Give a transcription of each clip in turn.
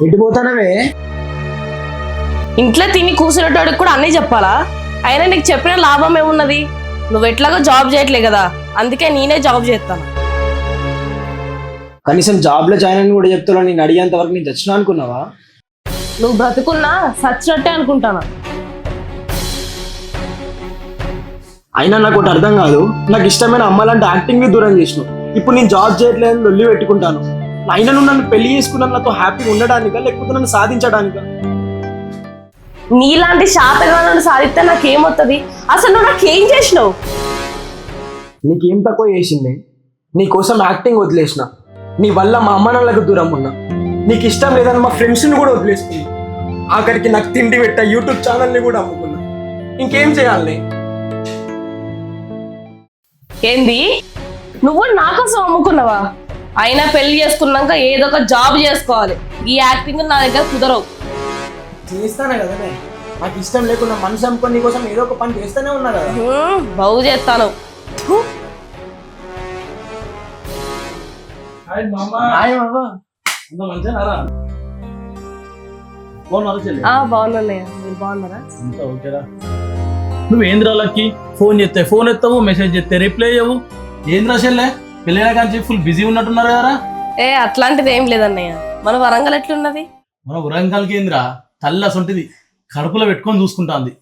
ఎటు పోతానవే? ఇంట్లో తిని కూర్చునేటోడికి కూడా అన్నీ చెప్పాలా? అయినా నీకు చెప్పిన లాభం ఏమున్నది? నువ్వు ఎట్లాగో జాబ్ చేయట్లే కదా, అందుకే నేనే జాబ్ చేస్తాను. కనీసం జాబ్ లో జాయిన్ అని కూడా చెప్తాను. నేను అడిగేంత వరకు నేను చచ్చినా అనుకున్నావా? నువ్వు బ్రతుకున్నా సచ్చినట్టే అనుకుంటాను. అయినా నాకు ఒకటి అర్థం కాదు. నాకు ఇష్టమైన అమ్మాలంటే యాక్టింగ్ దూరం చేసినావు. ఇప్పుడు నేను జాబ్ చేయట్లేదు, లొల్లి పెట్టుకుంటాను. అయినా నువ్వు నన్ను పెళ్లి చేసుకున్నాను నాతో హ్యాపీగా ఉండడానికా, లేకపోతే నన్ను సాధించడానికా? నీలాంటి శాతగా నన్ను సాధిస్తే నాకేమవుతుంది? అసలు నువ్వు నాకేం చేసినావు? నీకేం తక్కువ చేసింది? నీ కోసం యాక్టింగ్ వదిలేసిన, నీ వల్ల మా అమ్మ నాన్నలకు దూరం ఉన్నా, నీకు ఇష్టం లేదని మా ఫ్రెండ్స్ని కూడా వదిలేసుకున్నా, ఆఖరికి నాకు తిండి పెట్ట యూట్యూబ్ ఛానల్ని కూడా అమ్ముకున్నా. ఇంకేం చేయాలి? ఏంది? నువ్వు నా కోసం అమ్ముకున్నావా? అయినా పెళ్లి చేసుకున్నాక ఏదో ఒక జాబ్ చేసుకోవాలి. ఈ యాక్టింగ్ నా దగ్గర కుదరవు. చేస్తానే కదా, నాకు ఇష్టం లేకుండా మనసు అమ్ముకొని నీ కోసం ఏదో ఒక పని చేస్తూనే ఉన్నా కదా. బాగు చేస్తాను. బాగున్నాన్నయ్య, మీరు బాగున్నారా? నువ్వు ఏంద్రా లక్కి? ఫోన్ చేస్తే ఫోన్ ఎత్తావు, మెసేజ్ చేస్తే రిప్లై అయ్యావు. ఏంద్రా చెల్లె, పెళ్ళైనా కానీ ఫుల్ బిజీ ఉన్నట్టున్నారు కదా? అట్లాంటిది ఏం లేదన్నయ్య. మన వరంగల్ ఎట్లున్నది? మన వరంగల్కి ఏంద్రా, తల్లి అసొంటిది కడుపులో పెట్టుకొని చూసుకుంటాంది.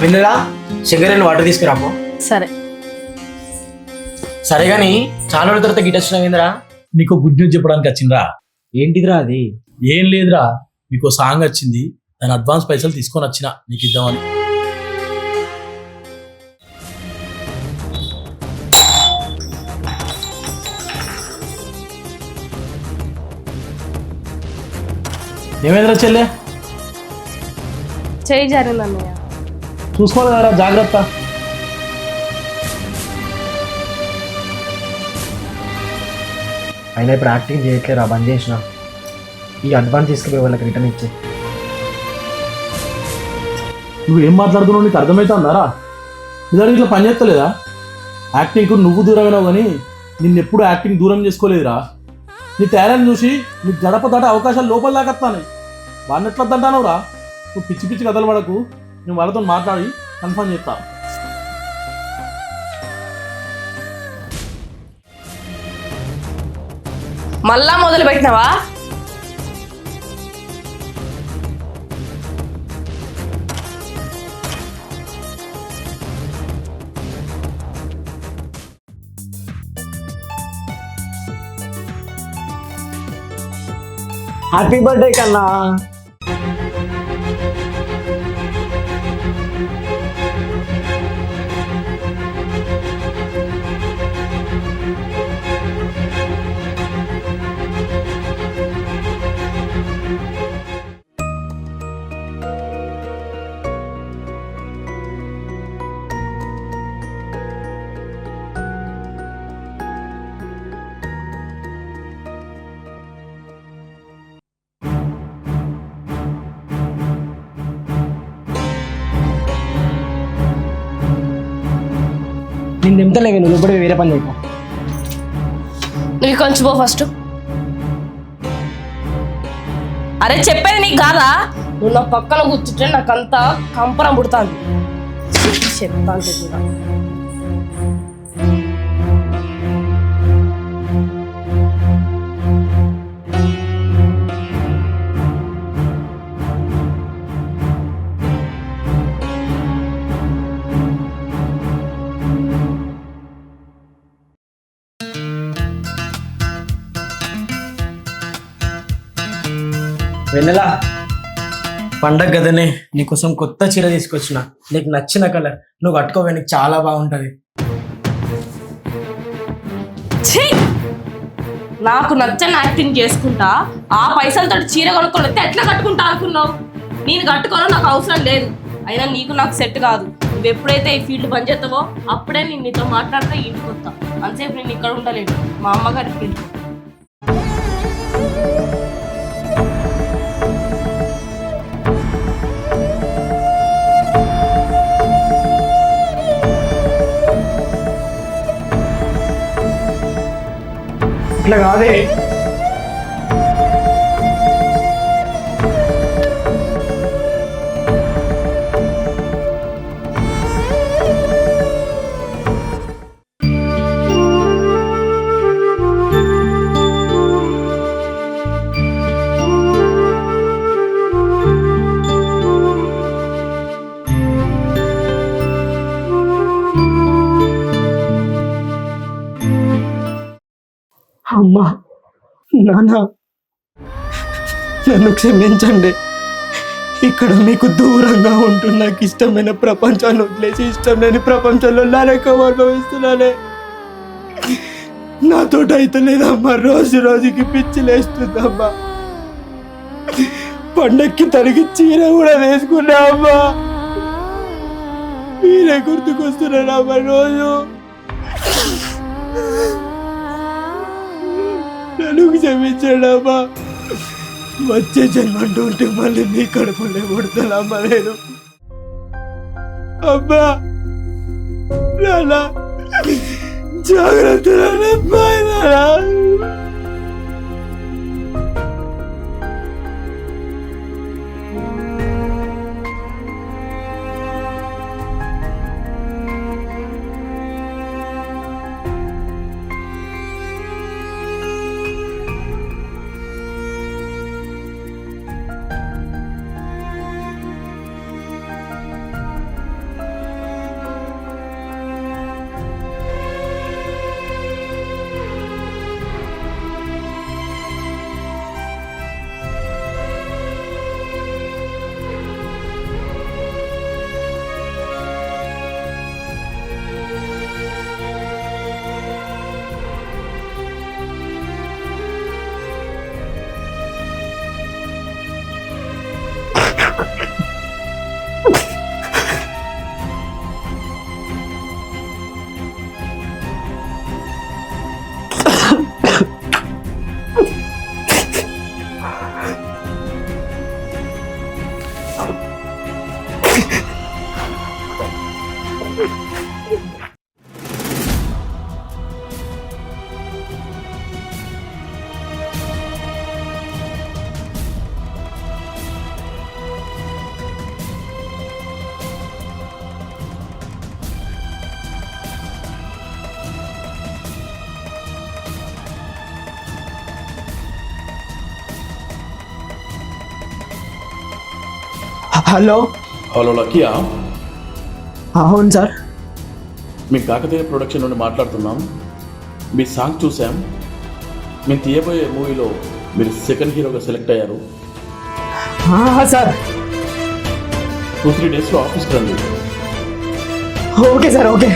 వెన్నెలా షుగర్ వాటర్ తీసుకురాపో. సరే సరే గాని చాలా రోజుల తర్వాత గిట్ వచ్చినావేంద్రా? నీకు గుడ్ న్యూస్ చెప్పడానికి వచ్చిండ్రా. ఏంటిదిరా అది? ఏం లేదురా, నీకు సాంగ్ వచ్చింది, దాని అడ్వాన్స్ పైసలు తీసుకొని వచ్చిన నీకు ఇద్దామని. ఏమైందిరా చెల్లె? చేయి జారిందన్నయ్య. చూసుకోవాలి కదా, జాగ్రత్త. అయినా ఇప్పుడు యాక్టింగ్ చేయట్లేరా, బంద్ చేసిన. ఈ అడ్వాన్స్ తీసుకుపోయి వాళ్ళకి రిటర్న్ ఇచ్చే. నువ్వు ఏం మాట్లాడుతున్నావు నీకు అర్థమవుతుందారా? ఇదారు ఇట్లా పని చేస్తలేదా? యాక్టింగ్కు నువ్వు దూరమైనావు కానీ నిన్నెప్పుడు యాక్టింగ్ దూరం చేసుకోలేదురా. నీ టాలెంట్ చూసి నీకు గడప దాట అవకాశాలు లోపల దాకత్తాను. వాడిని ఎట్లా తంటానవురా? నువ్వు పిచ్చి పిచ్చి కథలు పడకు, నేను వాళ్ళతో మాట్లాడి కన్ఫర్మ్ చేస్తా. మళ్ళా మొదలు పెట్టినావా? హ్యాపీ బర్త్డే కన్నా. నేను నింతలేవి, నువ్వు ఇప్పుడు వేరే పని చేయకు. నువ్వు కొంచెం పో ఫస్ట్. అరే చెప్పేది నీకు కాదా? నువ్వు నా పక్కన కూర్చుంటే నాకంతా కంపరం పుడుతుంది. చెప్తాను కూడా. వెన్నెలా, పండగ గదనే నీకోసం కొత్త చీర తీసుకొచ్చిన. నీకు నచ్చిన కలర్, నువ్వు కట్టుకోవే, నీకు చాలా బాగుంటది. నాకు నచ్చని యాక్టింగ్ చేసుకుంటా ఆ పైసలతో చీర కొనుక్కొని ఎట్లా కట్టుకుంటా అనుకున్నావు? నేను కట్టుకోవడం నాకు అవసరం లేదు. అయినా నీకు నాకు సెట్ కాదు. నువ్వు ఎప్పుడైతే ఈ ఫీల్డ్ పని చేస్తావో అప్పుడే నేను నీతో మాట్లాడితే ఇంటికి వస్తా. అంతసేపు నేను ఇక్కడ ఉండలేను, మా అమ్మగారికి ఫీల్డ్. అట్లా కాదే. అమ్మా, నాన్న, నన్ను క్షమించండి. ఇక్కడ మీకు దూరంగా ఉంటూ నాకు ఇష్టమైన ప్రపంచాన్ని వదిలేసి ఇష్టం లేని ప్రపంచంలో నరకం అనుభవిస్తున్నానే. నాతో అయితే లేదమ్మా, రోజు రోజుకి పిచ్చి లేస్తుందమ్మా. పండక్కి తనకి చీర కూడా వేసుకున్నా అమ్మా. మీరే గుర్తుకొస్తున్నారమ్మా రోజు. నన్ను క్షమించాడమ్మా. వచ్చే జన్మంటూ ఉంటే మళ్ళీ మీ కడుపులే పుడతానమ్మా నేను. అమ్మా, నాన్న, జాగ్రత్త నాన్న. హలో. హలో లక్కీయా? అవును సార్. మీ కాకతీయ ప్రొడక్షన్ నుండి మాట్లాడుతున్నాం. మీ సాంగ్ చూసాం. మేము తీయబోయే మూవీలో మీరు సెకండ్ హీరోగా సెలెక్ట్ అయ్యారు. సార్ 2-3 డేస్లో ఆఫీస్కి రండి. Okay sir, okay.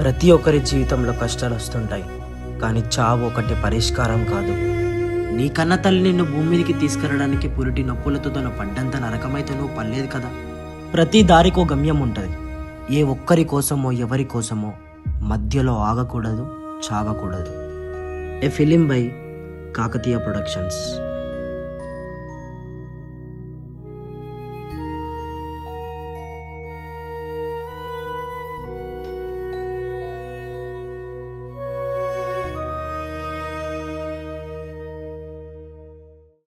ప్రతి ఒక్కరి జీవితంలో కష్టాలు వస్తుంటాయి, కానీ చావు ఒకటి పరిష్కారం కాదు. నీ కన్న తల్లి నిన్ను భూమి మీదకి తీసుకెళ్ళడానికి పురిటి నొప్పులతో తను పడ్డంత నరకమైతే నువ్వు పడలేదు కదా. ప్రతి దారికో గమ్యం ఉంటుంది. ఏ ఒక్కరి కోసమో ఎవరి కోసమో మధ్యలో ఆగకూడదు, చావకూడదు. ఏ ఫిలిం బై కాకతీయ ప్రొడక్షన్స్.